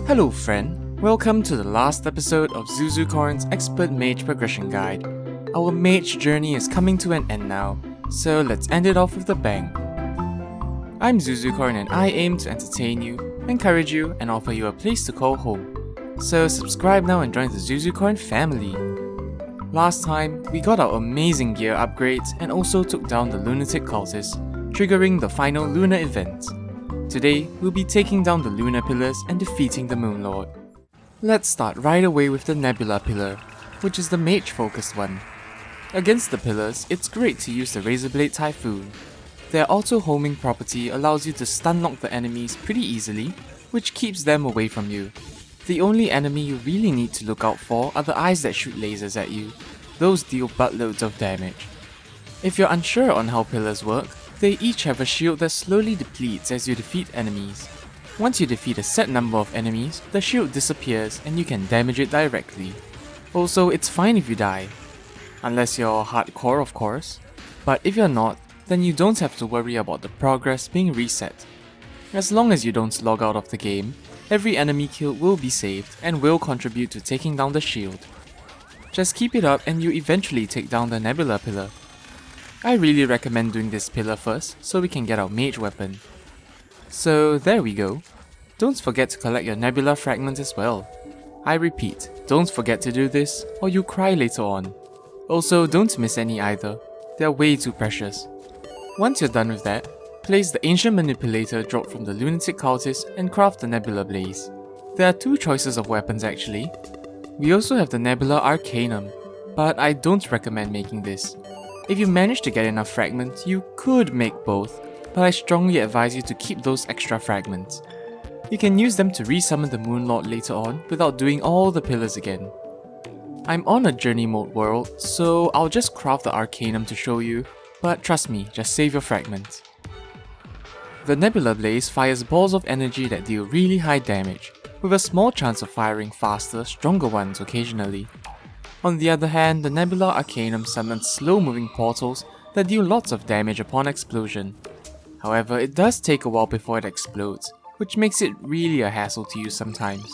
Hello friend, welcome to the last episode of Zuzucorn's Expert Mage Progression Guide. Our mage journey is coming to an end now, so let's end it off with a bang. I'm Zuzucorn and I aim to entertain you, encourage you, and offer you a place to call home. So subscribe now and join the Zuzucorn family. Last time, we got our amazing gear upgrades and also took down the lunatic cultists, triggering the final lunar event. Today, we'll be taking down the lunar pillars and defeating the Moonlord. Let's start right away with the Nebula Pillar, which is the mage-focused one. Against the pillars, it's great to use the Razorblade Typhoon. Their auto-homing property allows you to stun lock the enemies pretty easily, which keeps them away from you. The only enemy you really need to look out for are the eyes that shoot lasers at you. Those deal buttloads of damage. If you're unsure on how pillars work, they each have a shield that slowly depletes as you defeat enemies. Once you defeat a set number of enemies, the shield disappears and you can damage it directly. Also, it's fine if you die. Unless you're hardcore, of course. But if you're not, then you don't have to worry about the progress being reset. As long as you don't log out of the game, every enemy killed will be saved and will contribute to taking down the shield. Just keep it up and you eventually take down the Nebula Pillar. I really recommend doing this pillar first so we can get our mage weapon. So there we go. Don't forget to collect your Nebula fragment as well. I repeat, don't forget to do this or you'll cry later on. Also, don't miss any either. They're way too precious. Once you're done with that, place the Ancient Manipulator dropped from the Lunatic Cultist and craft the Nebula Blaze. There are two choices of weapons actually. We also have the Nebula Arcanum, but I don't recommend making this. If you manage to get enough fragments, you could make both, but I strongly advise you to keep those extra fragments. You can use them to resummon the Moonlord later on without doing all the pillars again. I'm on a journey mode world, so I'll just craft the Arcanum to show you, but trust me, just save your fragments. The Nebula Blaze fires balls of energy that deal really high damage, with a small chance of firing faster, stronger ones occasionally. On the other hand, the Nebula Arcanum summons slow-moving portals that deal lots of damage upon explosion. However, it does take a while before it explodes, which makes it really a hassle to use sometimes.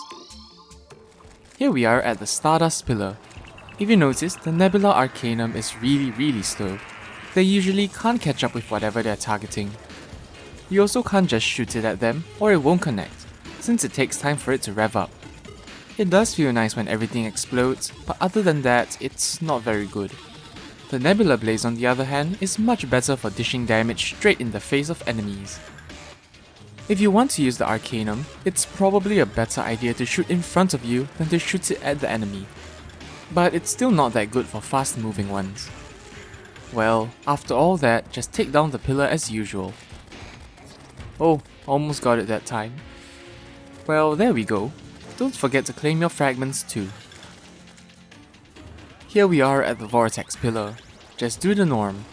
Here we are at the Stardust Pillar. If you notice, the Nebula Arcanum is really slow. They usually can't catch up with whatever they're targeting. You also can't just shoot it at them, or it won't connect, since it takes time for it to rev up. It does feel nice when everything explodes, but other than that, it's not very good. The Nebula Blaze on the other hand is much better for dishing damage straight in the face of enemies. If you want to use the Arcanum, it's probably a better idea to shoot in front of you than to shoot it at the enemy. But it's still not that good for fast moving ones. Well, after all that, just take down the pillar as usual. Oh, almost got it that time. Well, there we go. Don't forget to claim your fragments too. Here we are at the Vortex Pillar. Just do the norm.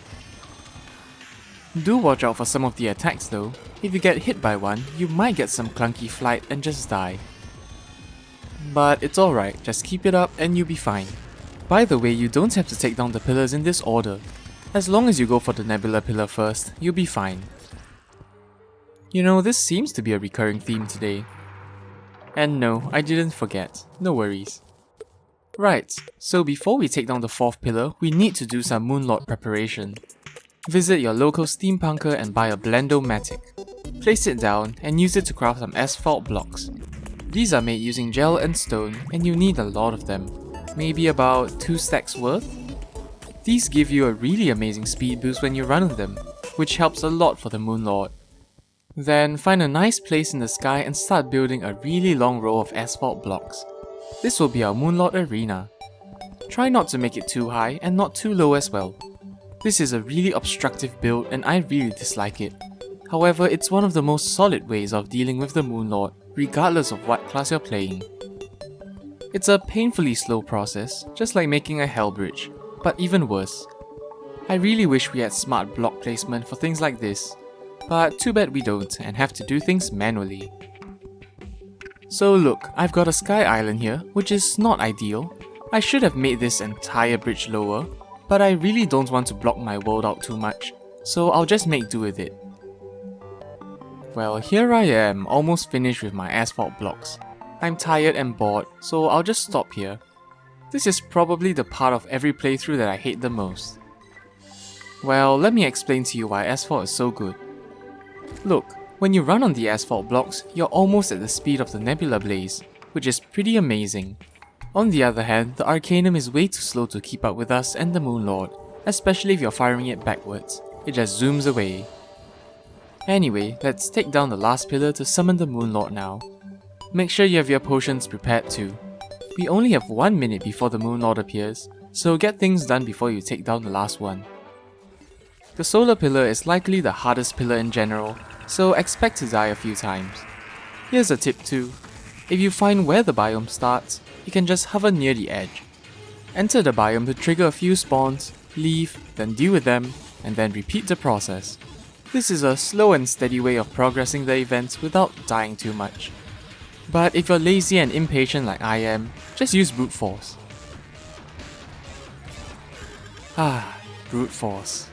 Do watch out for some of the attacks though. If you get hit by one, you might get some clunky flight and just die. But it's alright, just keep it up and you'll be fine. By the way, you don't have to take down the pillars in this order. As long as you go for the Nebula Pillar first, you'll be fine. You know, this seems to be a recurring theme today. And no, I didn't forget, no worries. Right, so before we take down the 4th pillar, we need to do some Moonlord preparation. Visit your local steampunker and buy a Blendo-matic. Place it down and use it to craft some asphalt blocks. These are made using gel and stone and you need a lot of them, maybe about 2 stacks worth. These give you a really amazing speed boost when you run with them, which helps a lot for the Moonlord. Then find a nice place in the sky and start building a really long row of asphalt blocks. This will be our Moonlord arena. Try not to make it too high and not too low as well. This is a really obstructive build and I really dislike it. However, it's one of the most solid ways of dealing with the Moonlord, regardless of what class you're playing. It's a painfully slow process, just like making a hell bridge, but even worse. I really wish we had smart block placement for things like this. But too bad we don't and have to do things manually. So look, I've got a sky island here, which is not ideal. I should have made this entire bridge lower, but I really don't want to block my world out too much, so I'll just make do with it. Well, here I am, almost finished with my asphalt blocks. I'm tired and bored, so I'll just stop here. This is probably the part of every playthrough that I hate the most. Well, let me explain to you why asphalt is so good. Look, when you run on the asphalt blocks, you're almost at the speed of the Nebula Blaze, which is pretty amazing. On the other hand, the Arcanum is way too slow to keep up with us and the Moonlord, especially if you're firing it backwards. It just zooms away. Anyway, let's take down the last pillar to summon the Moonlord now. Make sure you have your potions prepared too. We only have 1 minute before the Moonlord appears, so get things done before you take down the last one. The solar pillar is likely the hardest pillar in general, so expect to die a few times. Here's a tip too. If you find where the biome starts, you can just hover near the edge. Enter the biome to trigger a few spawns, leave, then deal with them, and then repeat the process. This is a slow and steady way of progressing the events without dying too much. But if you're lazy and impatient like I am, just use brute force. Brute force.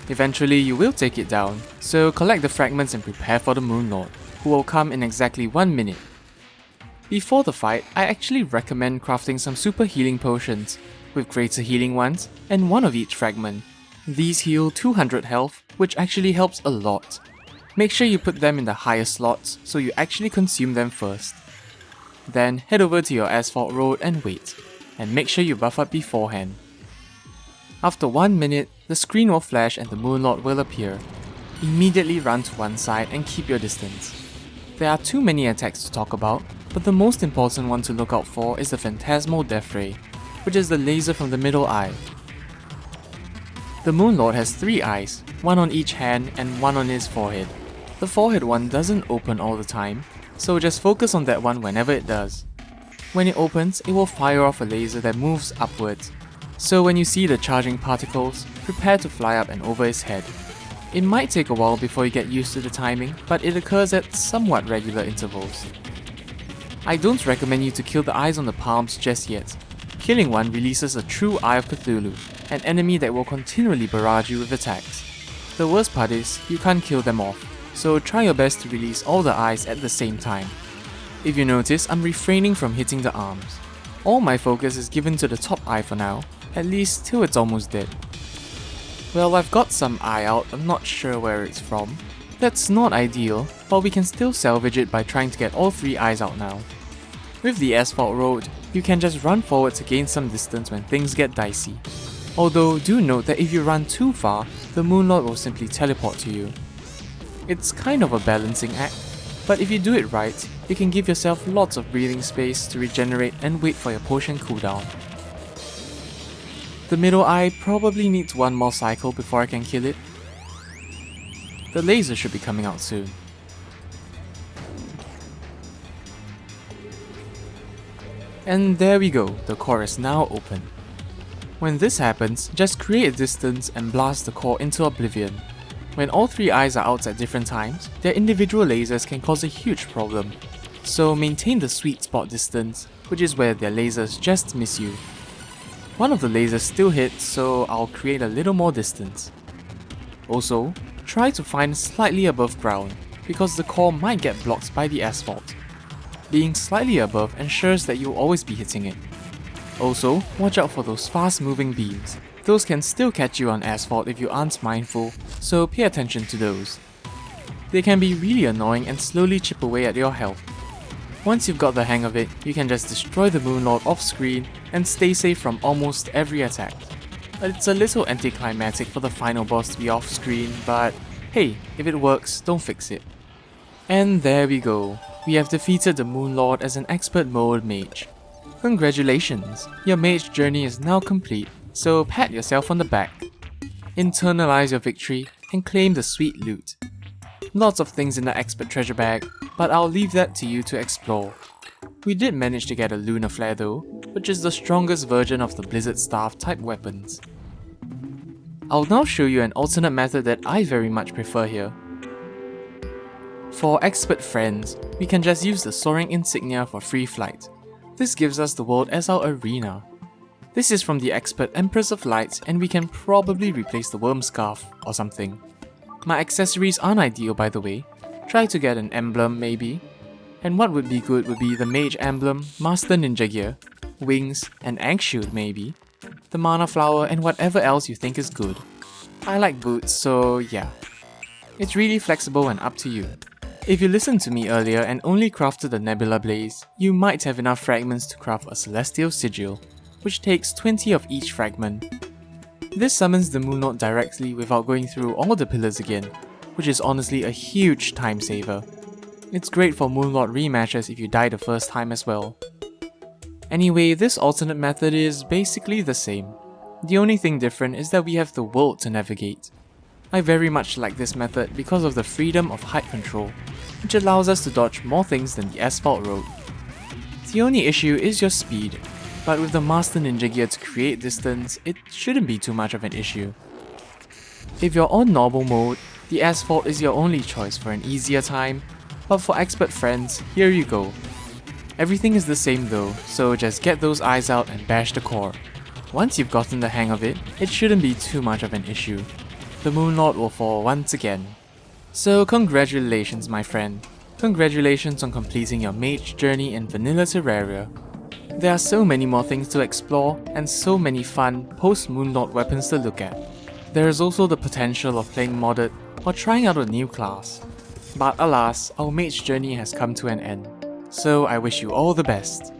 Eventually you will take it down, so collect the fragments and prepare for the Moonlord, who will come in exactly 1 minute. Before the fight, I actually recommend crafting some super healing potions, with greater healing ones, and one of each fragment. These heal 200 health, which actually helps a lot. Make sure you put them in the higher slots, so you actually consume them first. Then head over to your asphalt road and wait, and make sure you buff up beforehand. After 1 minute, the screen will flash and the Moonlord will appear. Immediately run to one side and keep your distance. There are too many attacks to talk about, but the most important one to look out for is the Phantasmal Death Ray, which is the laser from the middle eye. The Moonlord has 3 eyes, one on each hand and one on his forehead. The forehead one doesn't open all the time, so just focus on that one whenever it does. When it opens, it will fire off a laser that moves upwards. So when you see the charging particles, prepare to fly up and over his head. It might take a while before you get used to the timing, but it occurs at somewhat regular intervals. I don't recommend you to kill the eyes on the palms just yet. Killing one releases a true Eye of Cthulhu, an enemy that will continually barrage you with attacks. The worst part is, you can't kill them off, so try your best to release all the eyes at the same time. If you notice, I'm refraining from hitting the arms. All my focus is given to the top eye for now, at least till it's almost dead. Well, I've got some eye out, I'm not sure where it's from. That's not ideal, but we can still salvage it by trying to get all 3 eyes out now. With the asphalt road, you can just run forward to gain some distance when things get dicey. Although, do note that if you run too far, the Moonlord will simply teleport to you. It's kind of a balancing act, but if you do it right, you can give yourself lots of breathing space to regenerate and wait for your potion cooldown. The middle eye probably needs 1 more cycle before I can kill it. The laser should be coming out soon. And there we go, the core is now open. When this happens, just create a distance and blast the core into oblivion. When all 3 eyes are out at different times, their individual lasers can cause a huge problem. So maintain the sweet spot distance, which is where their lasers just miss you. One of the lasers still hits, so I'll create a little more distance. Also, try to find slightly above ground, because the core might get blocked by the asphalt. Being slightly above ensures that you'll always be hitting it. Also, watch out for those fast moving beams. Those can still catch you on asphalt if you aren't mindful, so pay attention to those. They can be really annoying and slowly chip away at your health. Once you've got the hang of it, you can just destroy the Moonlord off screen and stay safe from almost every attack. It's a little anticlimactic for the final boss to be off screen, but hey, if it works, don't fix it. And there we go, we have defeated the Moonlord as an Expert Mode Mage. Congratulations, your mage journey is now complete, so pat yourself on the back. Internalize your victory and claim the sweet loot. Lots of things in the expert treasure bag, but I'll leave that to you to explore. We did manage to get a lunar flare though, which is the strongest version of the blizzard staff type weapons. I'll now show you an alternate method that I very much prefer here. For expert friends, we can just use the soaring insignia for free flight. This gives us the world as our arena. This is from the expert Empress of Light and we can probably replace the worm scarf or something. My accessories aren't ideal by the way, try to get an emblem maybe. And what would be good would be the Mage Emblem, Master Ninja Gear, Wings, an Ankh Shield maybe, the Mana Flower, and whatever else you think is good. I like boots, so yeah. It's really flexible and up to you. If you listened to me earlier and only crafted the Nebula Blaze, you might have enough fragments to craft a Celestial Sigil, which takes 20 of each fragment. This summons the Moonlord directly without going through all the pillars again, which is honestly a huge time saver. It's great for Moonlord rematches if you die the first time as well. Anyway, this alternate method is basically the same. The only thing different is that we have the world to navigate. I very much like this method because of the freedom of height control, which allows us to dodge more things than the asphalt road. The only issue is your speed, but with the Master Ninja Gear to create distance, it shouldn't be too much of an issue. If you're on normal mode, the asphalt is your only choice for an easier time, but for expert friends, here you go. Everything is the same though, so just get those eyes out and bash the core. Once you've gotten the hang of it, it shouldn't be too much of an issue. The Moonlord will fall once again. So congratulations my friend. Congratulations on completing your mage journey in vanilla Terraria. There are so many more things to explore and so many fun post-Moonlord weapons to look at. There is also the potential of playing modded or trying out a new class. But alas, our mage journey has come to an end. So I wish you all the best.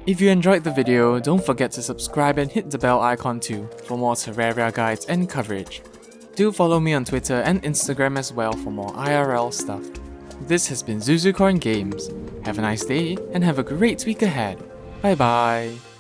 If you enjoyed the video, don't forget to subscribe and hit the bell icon too for more Terraria guides and coverage. Do follow me on Twitter and Instagram as well for more IRL stuff. This has been Zuzucorn Games. Have a nice day and have a great week ahead. Bye bye.